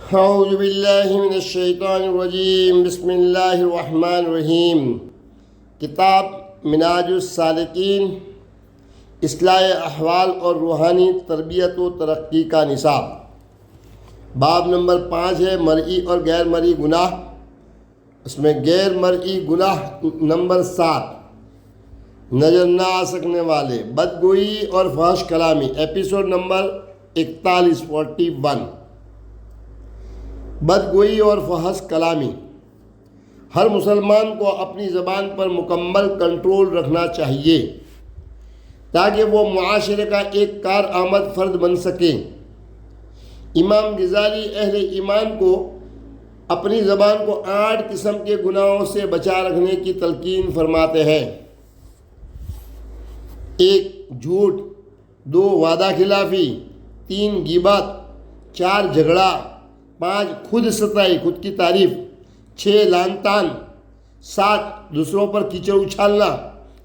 اعوذ باللہ من الشیطان الرجیم، بسم اللہ الرحمن الرحیم۔ کتاب منہاج السالکین، اصلاح احوال اور روحانی تربیت و ترقی کا نصاب۔ باب نمبر 5 ہے مرئی اور غیر مرئی گناہ۔ اس میں غیر مرئی گناہ نمبر 7، نظر نہ آ سکنے والے، بدگوئی اور فحش کلامی، ایپیسوڈ نمبر 41۔ بدگوئی اور فحش کلامی۔ ہر مسلمان کو اپنی زبان پر مکمل کنٹرول رکھنا چاہیے تاکہ وہ معاشرے کا ایک کارآمد فرد بن سکے۔ امام غزالی اہل ایمان کو اپنی زبان کو 8 قسم کے گناہوں سے بچا رکھنے کی تلقین فرماتے ہیں۔ 1 جھوٹ، 2 وعدہ خلافی، 3 غیبت، 4 جھگڑا، 5 خود ستائی، خود کی تعریف، 6 لعن طعن، 7 دوسروں پر کیچڑ اچھالنا،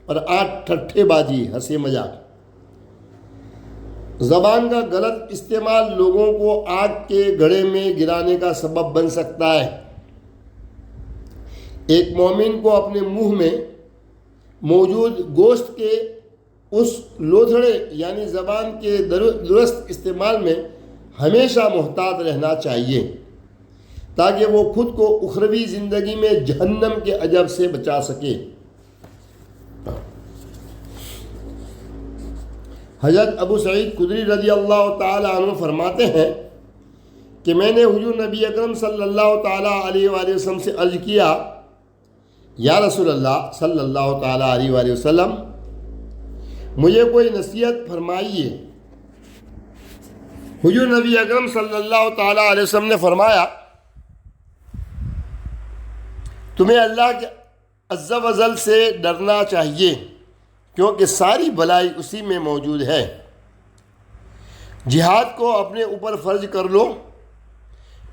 اور 8 ٹھٹھے بازی، ہنسی مذاق۔ زبان کا غلط استعمال لوگوں کو آگ کے گڑھے میں گرانے کا سبب بن سکتا ہے۔ ایک مومن کو اپنے منہ میں موجود گوشت کے اس لوتھڑے یعنی زبان کے درست استعمال میں ہمیشہ محتاط رہنا چاہیے تاکہ وہ خود کو اخروی زندگی میں جہنم کے عذاب سے بچا سکے۔ حضرت ابو سعید خدری رضی اللہ تعالی عنہ فرماتے ہیں کہ میں نے حضور نبی اکرم صلی اللہ تعالی علیہ وآلہ وسلم سے عرض کیا، یا رسول اللہ صلی اللہ تعالی علیہ وآلہ وسلم، مجھے کوئی نصیحت فرمائیے۔ حضور نبی اکرم صلی اللہ تعالی علیہ وسلم نے فرمایا، تمہیں اللہ کے عز و جل سے ڈرنا چاہیے کیونکہ ساری بھلائی اسی میں موجود ہے۔ جہاد کو اپنے اوپر فرض کر لو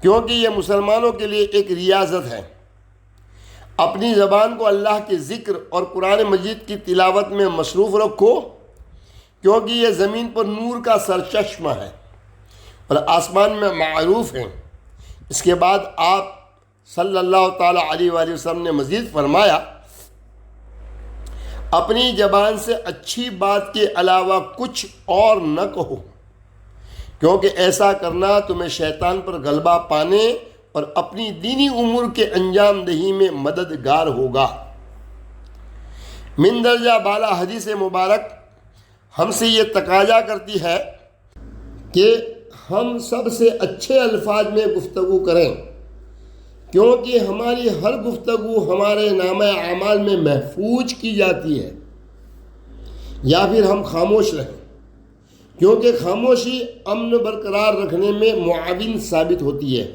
کیونکہ یہ مسلمانوں کے لیے ایک ریاضت ہے۔ اپنی زبان کو اللہ کے ذکر اور قرآن مجید کی تلاوت میں مصروف رکھو کیونکہ یہ زمین پر نور کا سرچشمہ ہے اور آسمان میں معروف ہیں۔ اس کے بعد آپ صلی اللہ تعالی علیہ وآلہ وسلم نے مزید فرمایا، اپنی زبان سے اچھی بات کے علاوہ کچھ اور نہ کہو کیونکہ ایسا کرنا تمہیں شیطان پر غلبہ پانے اور اپنی دینی امور کے انجام دہی میں مددگار ہوگا۔ من درجہ بالا حدیث مبارک ہم سے یہ تقاضا کرتی ہے کہ ہم سب سے اچھے الفاظ میں گفتگو کریں کیونکہ ہماری ہر گفتگو ہمارے نامہ اعمال میں محفوظ کی جاتی ہے، یا پھر ہم خاموش رہیں کیونکہ خاموشی امن برقرار رکھنے میں معاون ثابت ہوتی ہے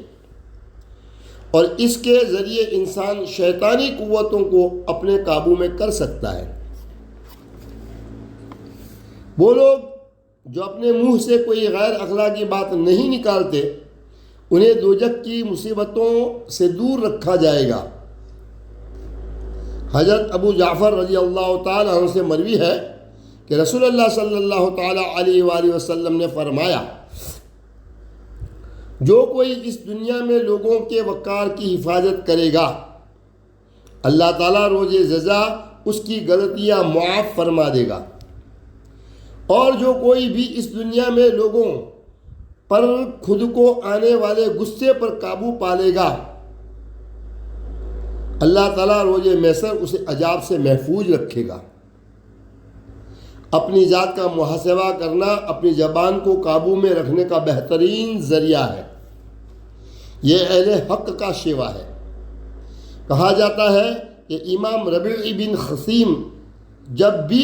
اور اس کے ذریعے انسان شیطانی قوتوں کو اپنے قابو میں کر سکتا ہے۔ وہ لوگ جو اپنے منہ سے کوئی غیر اخلاقی بات نہیں نکالتے انہیں دوزخ کی مصیبتوں سے دور رکھا جائے گا۔ حضرت ابو جعفر رضی اللہ تعالی عنہ سے مروی ہے کہ رسول اللہ صلی اللہ تعالی علیہ وآلہ وسلم نے فرمایا، جو کوئی اس دنیا میں لوگوں کے وقار کی حفاظت کرے گا اللہ تعالیٰ روز جزا اس کی غلطیاں معاف فرما دے گا، اور جو کوئی بھی اس دنیا میں لوگوں پر خود کو آنے والے غصے پر قابو پالے گا اللہ تعالیٰ روز محشر اسے عذاب سے محفوظ رکھے گا۔ اپنی ذات کا محاسبہ کرنا اپنی زبان کو قابو میں رکھنے کا بہترین ذریعہ ہے۔ یہ اہل حق کا شیوا ہے۔ کہا جاتا ہے کہ امام ربیع بن خثیم جب بھی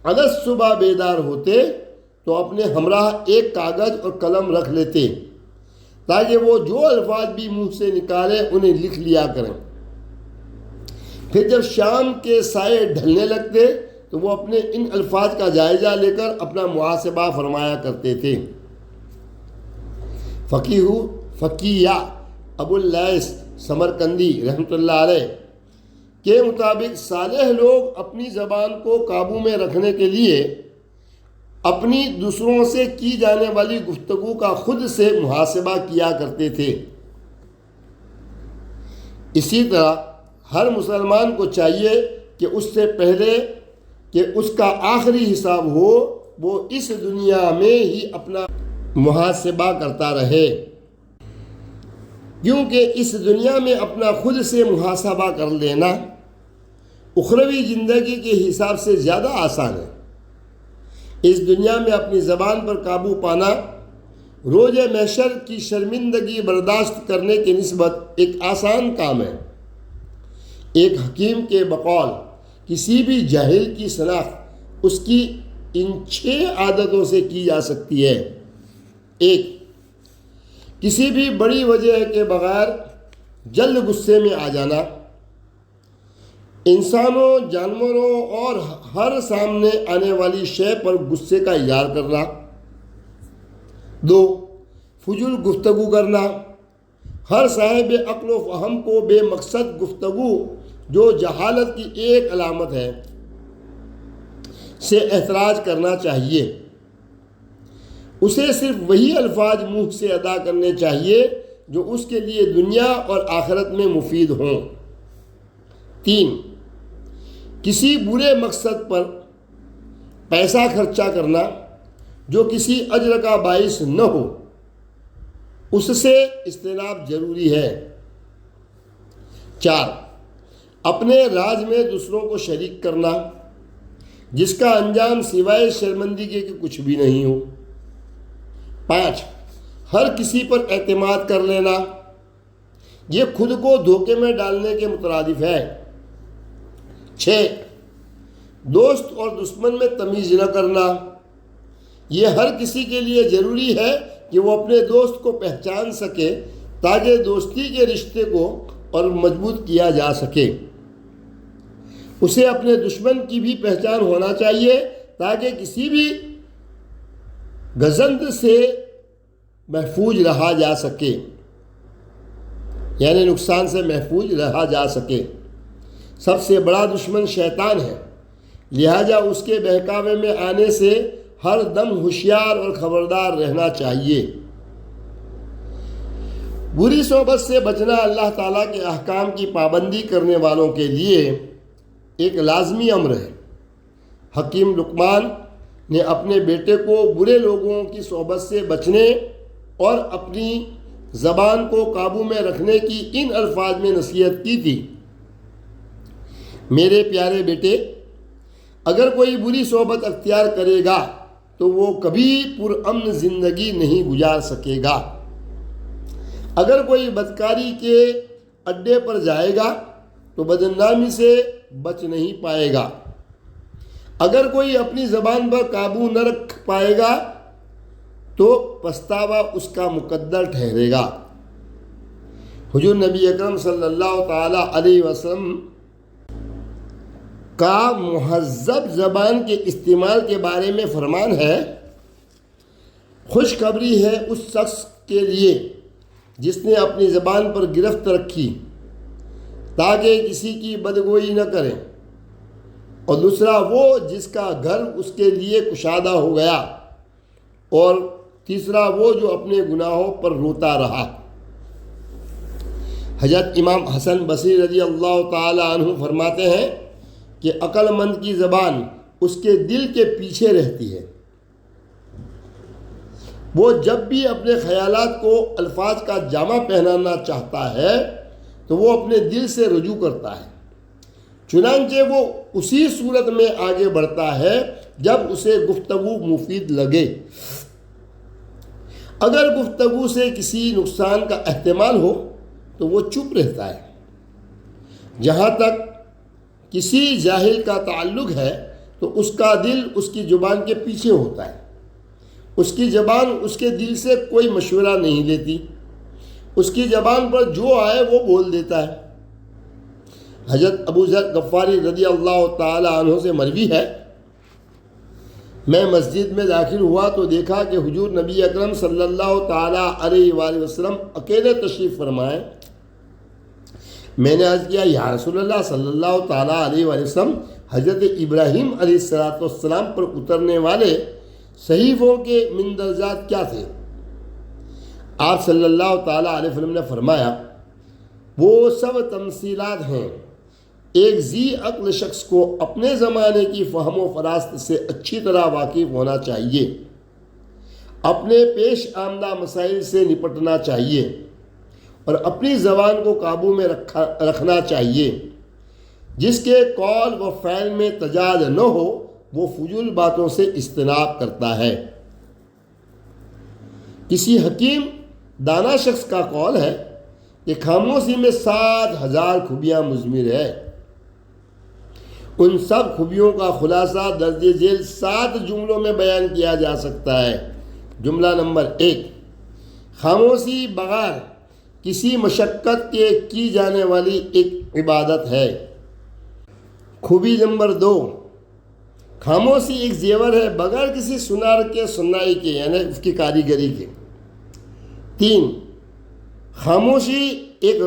الگ صبح بیدار ہوتے تو اپنے ہمراہ ایک کاغذ اور قلم رکھ لیتے تاکہ وہ جو الفاظ بھی منہ سے نکالے انہیں لکھ لیا کریں۔ پھر جب شام کے سائے ڈھلنے لگتے تو وہ اپنے ان الفاظ کا جائزہ لے کر اپنا محاسبہ فرمایا کرتے تھے۔ فقیہ ابو اللیث سمرقندی رحمۃ اللہ علیہ کے مطابق صالح لوگ اپنی زبان کو قابو میں رکھنے کے لیے اپنی دوسروں سے کی جانے والی گفتگو کا خود سے محاسبہ کیا کرتے تھے۔ اسی طرح ہر مسلمان کو چاہیے کہ اس سے پہلے کہ اس کا آخری حساب ہو وہ اس دنیا میں ہی اپنا محاسبہ کرتا رہے، کیونکہ اس دنیا میں اپنا خود سے محاسبہ کر لینا اخروی زندگی کے حساب سے زیادہ آسان ہے۔ اس دنیا میں اپنی زبان پر قابو پانا روز محشر کی شرمندگی برداشت کرنے کی نسبت ایک آسان کام ہے۔ ایک حکیم کے بقول کسی بھی جاہل کی شناخت اس کی ان 6 عادتوں سے کی جا سکتی ہے۔ 1. کسی بھی بڑی وجہ کے بغیر جلد غصے میں آ جانا، انسانوں، جانوروں اور ہر سامنے آنے والی شے پر غصے کا اظہار کرنا۔ 2. فضول گفتگو کرنا، ہر صاحب عقل و فہم کو بے مقصد گفتگو جو جہالت کی ایک علامت ہے سے احتراز کرنا چاہیے۔ اسے صرف وہی الفاظ منہ سے ادا کرنے چاہیے جو اس کے لیے دنیا اور آخرت میں مفید ہوں۔ 3. کسی برے مقصد پر پیسہ خرچہ کرنا جو کسی اجر کا باعث نہ ہو، اس سے اجتناب ضروری ہے۔ 4. اپنے راز میں دوسروں کو شریک کرنا جس کا انجام سوائے شرمندگی کے کچھ بھی نہیں ہو۔ 5. ہر کسی پر اعتماد کر لینا، یہ خود کو دھوکے میں ڈالنے کے مترادف ہے۔ 6. دوست اور دشمن میں تمیز نہ کرنا، یہ ہر کسی کے لیے ضروری ہے کہ وہ اپنے دوست کو پہچان سکے تاکہ دوستی کے رشتے کو اور مضبوط کیا جا سکے۔ اسے اپنے دشمن کی بھی پہچان ہونا چاہیے تاکہ کسی بھی گزند سے محفوظ رہا جا سکے، یعنی نقصان سے محفوظ رہا جا سکے۔ سب سے بڑا دشمن شیطان ہے، لہذا اس کے بہکاوے میں آنے سے ہر دم ہوشیار اور خبردار رہنا چاہیے۔ بری صحبت سے بچنا اللہ تعالیٰ کے احکام کی پابندی کرنے والوں کے لیے ایک لازمی امر ہے۔ حکیم لقمان نے اپنے بیٹے کو برے لوگوں کی صحبت سے بچنے اور اپنی زبان کو قابو میں رکھنے کی ان الفاظ میں نصیحت کی تھی: میرے پیارے بیٹے، اگر کوئی بری صحبت اختیار کرے گا تو وہ کبھی پرامن زندگی نہیں گزار سکے گا۔ اگر کوئی بدکاری کے اڈے پر جائے گا تو بدنامی سے بچ نہیں پائے گا۔ اگر کوئی اپنی زبان پر قابو نہ رکھ پائے گا تو پچھتاوا اس کا مقدر ٹھہرے گا۔ حضور نبی اکرم صلی اللہ تعالی علیہ وسلم کا مہذب زبان کے استعمال کے بارے میں فرمان ہے: خوشخبری ہے اس شخص کے لیے جس نے اپنی زبان پر گرفت رکھی تاکہ کسی کی بدگوئی نہ کرے، اور دوسرا وہ جس کا گھر اس کے لیے کشادہ ہو گیا، اور تیسرا وہ جو اپنے گناہوں پر روتا رہا۔ حضرت امام حسن بصری رضی اللہ تعالی عنہ فرماتے ہیں کہ عقل مند کی زبان اس کے دل کے پیچھے رہتی ہے، وہ جب بھی اپنے خیالات کو الفاظ کا جامہ پہنانا چاہتا ہے تو وہ اپنے دل سے رجوع کرتا ہے، چنانچہ وہ اسی صورت میں آگے بڑھتا ہے جب اسے گفتگو مفید لگے۔ اگر گفتگو سے کسی نقصان کا احتمال ہو تو وہ چپ رہتا ہے۔ جہاں تک کسی جاہل کا تعلق ہے تو اس کا دل اس کی زبان کے پیچھے ہوتا ہے، اس کی زبان اس کے دل سے کوئی مشورہ نہیں لیتی، اس کی زبان پر جو آئے وہ بول دیتا ہے۔ حضرت ابو ذر غفاری رضی اللہ تعالی عنہ سے مروی ہے: میں مسجد میں داخل ہوا تو دیکھا کہ حضور نبی اکرم صلی اللہ تعالی علیہ وآلہ وسلم اکیلے تشریف فرمائے۔ میں نے عرض کیا: یا رسول اللہ صلی اللہ تعالی علیہ وآلہ وسلم، حضرت ابراہیم علیہ السلام پر اترنے والے صحیفوں کے مندرجات کیا تھے؟ آپ صلی اللہ تعالیٰ علیہ وسلم نے فرمایا وہ سب تمثیلات ہیں۔ ایک ذی عقل شخص کو اپنے زمانے کی فہم و فراست سے اچھی طرح واقف ہونا چاہیے، اپنے پیش آمدہ مسائل سے نپٹنا چاہیے اور اپنی زبان کو قابو میں رکھنا چاہیے۔ جس کے قول و فعل میں تضاد نہ ہو وہ فضول باتوں سے اجتناب کرتا ہے۔ کسی حکیم دانا شخص کا قول ہے کہ خاموشی میں 7,000 خوبیاں مضمر ہے۔ ان سب خوبیوں کا خلاصہ درج ذیل 7 جملوں میں بیان کیا جا سکتا ہے۔ جملہ نمبر 1، خاموشی بغیر کسی مشقت کے کی جانے والی ایک عبادت ہے۔ خوبی نمبر 2، خاموشی ایک زیور ہے بغیر کسی سنار کے سنائی کے، یعنی اس کی کاریگری کے۔ 3، خاموشی ایک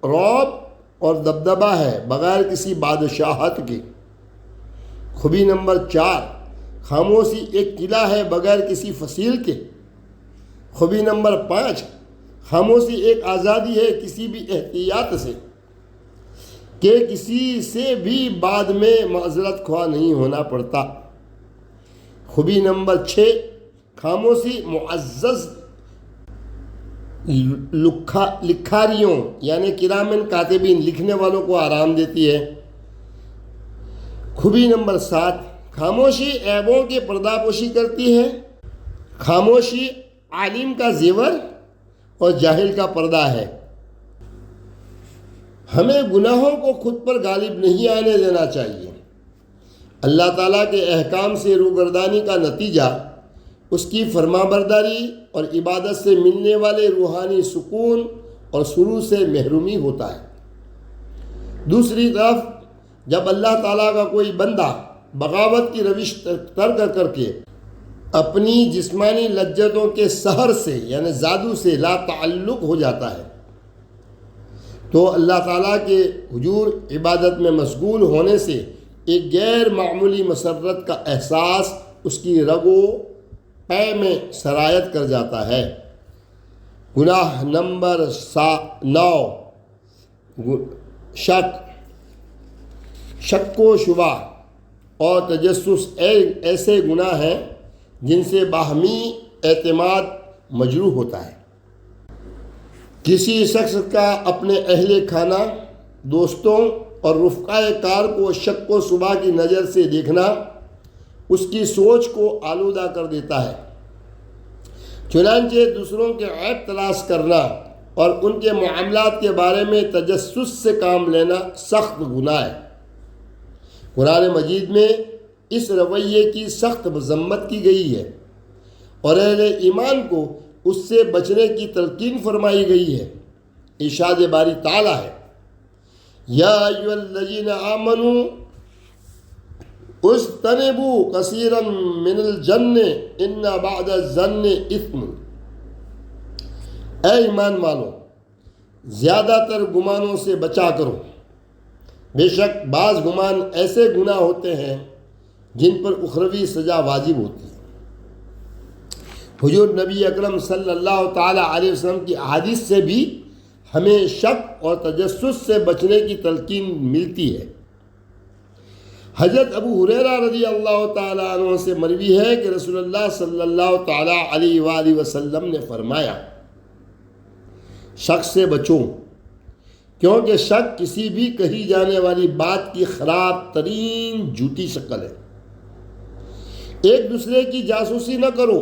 رعب اور دبدبہ ہے بغیر کسی بادشاہت کے۔ خوبی نمبر 4، خاموشی ایک قلعہ ہے بغیر کسی فصیل کے۔ خوبی نمبر 5، خاموشی ایک آزادی ہے کسی بھی احتیاط سے، کہ کسی سے بھی بعد میں معذرت خواہ نہیں ہونا پڑتا۔ خوبی نمبر 6، خاموشی معزز لکھاریوں یعنی کرامن کاتبین لکھنے والوں کو آرام دیتی ہے۔ خوبی نمبر 7، خاموشی عیبوں کی پردہ پوشی کرتی ہے۔ خاموشی عالم کا زیور اور جاہل کا پردہ ہے۔ ہمیں گناہوں کو خود پر غالب نہیں آنے دینا چاہیے۔ اللہ تعالیٰ کے احکام سے روگردانی کا نتیجہ اس کی فرما برداری اور عبادت سے ملنے والے روحانی سکون اور سرور سے محرومی ہوتا ہے۔ دوسری طرف جب اللہ تعالیٰ کا کوئی بندہ بغاوت کی روش ترک کر کے اپنی جسمانی لذتوں کے سحر سے یعنی جادو سے لا تعلق ہو جاتا ہے تو اللہ تعالیٰ کے حضور عبادت میں مشغول ہونے سے ایک غیر معمولی مسرت کا احساس اس کی رگ و پے میں سرایت کر جاتا ہے۔ گناہ نمبر 9، شک و شبہ اور تجسس ایسے گناہ ہیں جن سے باہمی اعتماد مجروح ہوتا ہے۔ کسی شخص کا اپنے اہل خانہ، دوستوں اور رفقائے کار کو شک و شبہ کی نظر سے دیکھنا اس کی سوچ کو آلودہ کر دیتا ہے۔ چنانچہ دوسروں کے عیب تلاش کرنا اور ان کے معاملات کے بارے میں تجسس سے کام لینا سخت گناہ ہے۔ قرآن مجید میں اس رویے کی سخت مذمت کی گئی ہے اور اہل ایمان کو اس سے بچنے کی تلقین فرمائی گئی ہے۔ ارشاد باری تعالیٰ ہے، یا ایھا الذین آمنوا اجتنبوا کثیرا من الظن ان بعض الظن اثم۔ اے ایمان والو، زیادہ تر گمانوں سے بچا کرو، بے شک بعض گمان ایسے گناہ ہوتے ہیں جن پر اخروی سزا واجب ہوتی ہے۔ حضور نبی اکرم صلی اللہ تعالیٰ علیہ وسلم کی احادیث سے بھی ہمیں شک اور تجسس سے بچنے کی تلقین ملتی ہے۔ حضرت ابو ہریرہ رضی اللہ تعالیٰ عنہ سے مروی ہے کہ رسول اللہ صلی اللہ تعالیٰ علیہ وآلہ وسلم نے فرمایا، شک سے بچو، کیونکہ شک کسی بھی کہی جانے والی بات کی خراب ترین جھوٹی شکل ہے۔ ایک دوسرے کی جاسوسی نہ کرو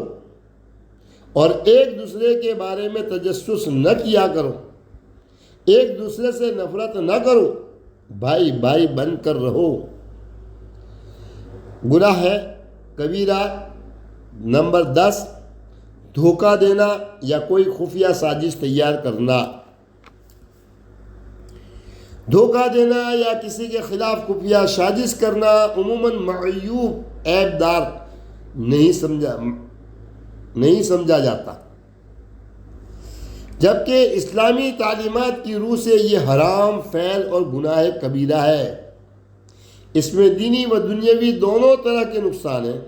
اور ایک دوسرے کے بارے میں تجسس نہ کیا کرو، ایک دوسرے سے نفرت نہ کرو، بھائی بھائی بن کر رہو۔ گناہ ہے کبیرہ نمبر 10، دھوکہ دینا یا کوئی خفیہ سازش تیار کرنا۔ دھوکہ دینا یا کسی کے خلاف خفیہ سازش کرنا عموماً معیوب عیب دار نہیں سمجھا جاتا، جبکہ اسلامی تعلیمات کی روح سے یہ حرام فعل اور گناہ کبیرہ ہے۔ اس میں دینی و دنیاوی دونوں طرح کے نقصان ہیں۔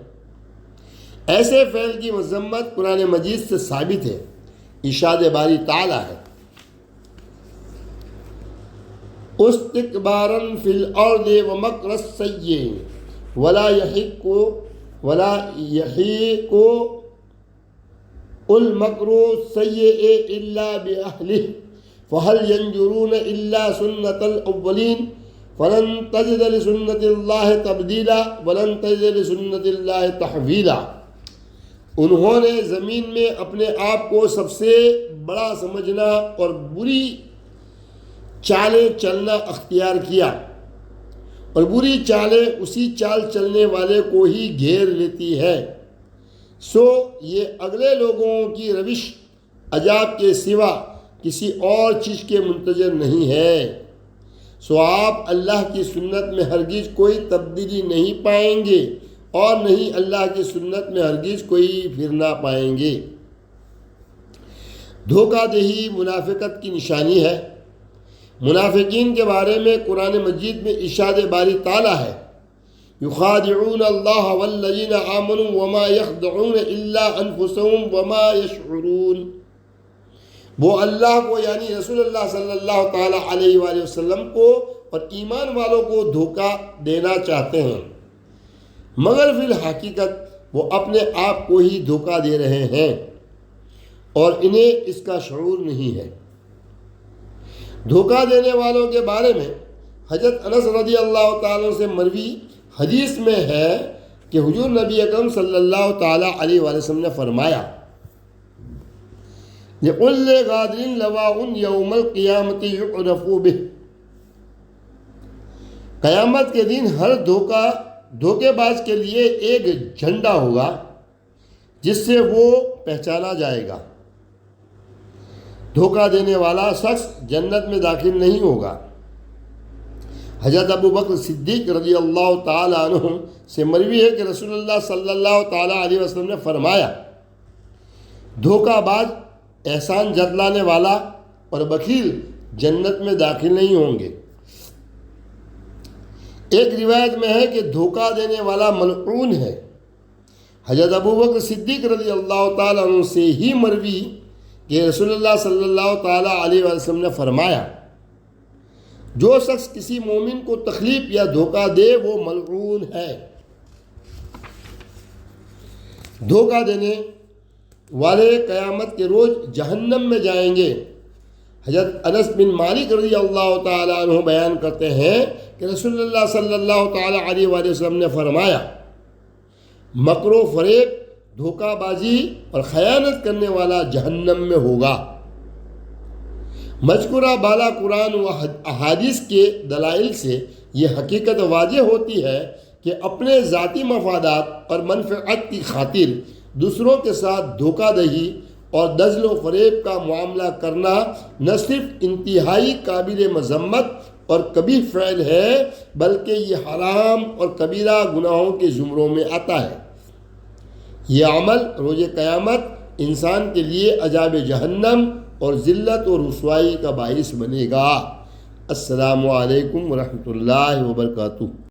ایسے فعل کی مذمت قرآن مجید سے ثابت ہے۔ ارشاد باری تعالیٰ ہے، استکبارا فی الارض ومکر السیئ ولا یحیق المکر السیئ الا باہلہ فہل ینظرون الا سنت الاولین فلن تجد لسنت اللہ تبدیلا ولن تجد لسنت اللہ تحویلا۔ انہوں نے زمین میں اپنے آپ کو سب سے بڑا سمجھنا اور بری چالیں چلنا اختیار کیا، اور بری چالیں اسی چال چلنے والے کو ہی گھیر لیتی ہے۔ سو یہ اگلے لوگوں کی روش عذاب کے سوا کسی اور چیز کے منتظر نہیں ہے۔ سو آپ اللہ کی سنت میں ہرگز کوئی تبدیلی نہیں پائیں گے اور نہیں اللہ کی سنت میں ہرگز کوئی پھرنا پائیں گے۔ دھوکہ دہی منافقت کی نشانی ہے۔ منافقین کے بارے میں قرآن مجید میں ارشاد باری تعالیٰ ہے، یخادعون اللہ والذین آمنوا وما یخدعون الا انفسهم وما یشعرون۔ وہ اللہ کو یعنی رسول اللہ صلی اللہ تعالیٰ علیہ وآلہ وسلم کو اور ایمان والوں کو دھوکہ دینا چاہتے ہیں، مگر فی الحقیقت وہ اپنے آپ کو ہی دھوکہ دے رہے ہیں اور انہیں اس کا شعور نہیں ہے۔ دھوکہ دینے والوں کے بارے میں حضرت انس رضی اللہ تعالیٰ سے مروی حدیث میں ہے کہ حضور نبی اکرم صلی اللہ تعالیٰ علیہ وآلہ وسلم نے فرمایا، لِكُلِّ غَادٍ لَوَاءٌ يَوْمَ الْقِيَامَةِ يُعْرَفُ بِهِ۔ قیامت کے دن ہر دھوکے باز کے لیے ایک جھنڈا ہوگا جس سے وہ پہچانا جائے گا۔ دھوکہ دینے والا شخص جنت میں داخل نہیں ہوگا۔ حضرت ابو بکر صدیق رضی اللہ تعالیٰ عنہ سے مروی ہے کہ رسول اللہ صلی اللہ تعالیٰ علیہ وسلم نے فرمایا، دھوکہ باز، احسان جتلانے والا اور بخیل جنت میں داخل نہیں ہوں گے۔ ایک روایت میں ہے کہ دھوکہ دینے والا ملعون ہے۔ حضرت ابو بکر صدیق رضی اللہ تعالیٰ عنہ سے ہی مروی کہ رسول اللہ صلی اللہ تعالیٰ علیہ وسلم نے فرمایا، جو شخص کسی مومن کو تکلیف یا دھوکہ دے وہ ملعون ہے۔ دھوکہ دینے والے قیامت کے روز جہنم میں جائیں گے۔ حضرت انس بن مالک رضی اللہ تعالیٰ عنہ بیان کرتے ہیں کہ رسول اللہ صلی اللہ تعالیٰ علیہ وآلہ وسلم نے فرمایا، مکر و فریب، دھوکہ بازی اور خیانت کرنے والا جہنم میں ہوگا۔ مذکورہ بالا قرآن و احادیث کے دلائل سے یہ حقیقت واضح ہوتی ہے کہ اپنے ذاتی مفادات اور منفعت کی خاطر دوسروں کے ساتھ دھوکہ دہی اور دجل و فریب کا معاملہ کرنا نہ صرف انتہائی قابل مذمت اور کبیح فعل ہے بلکہ یہ حرام اور کبیرہ گناہوں کے زمروں میں آتا ہے۔ یہ عمل روز قیامت انسان کے لیے عذاب جہنم اور ذلت و رسوائی کا باعث بنے گا۔ السلام علیکم ورحمۃ اللہ وبرکاتہ۔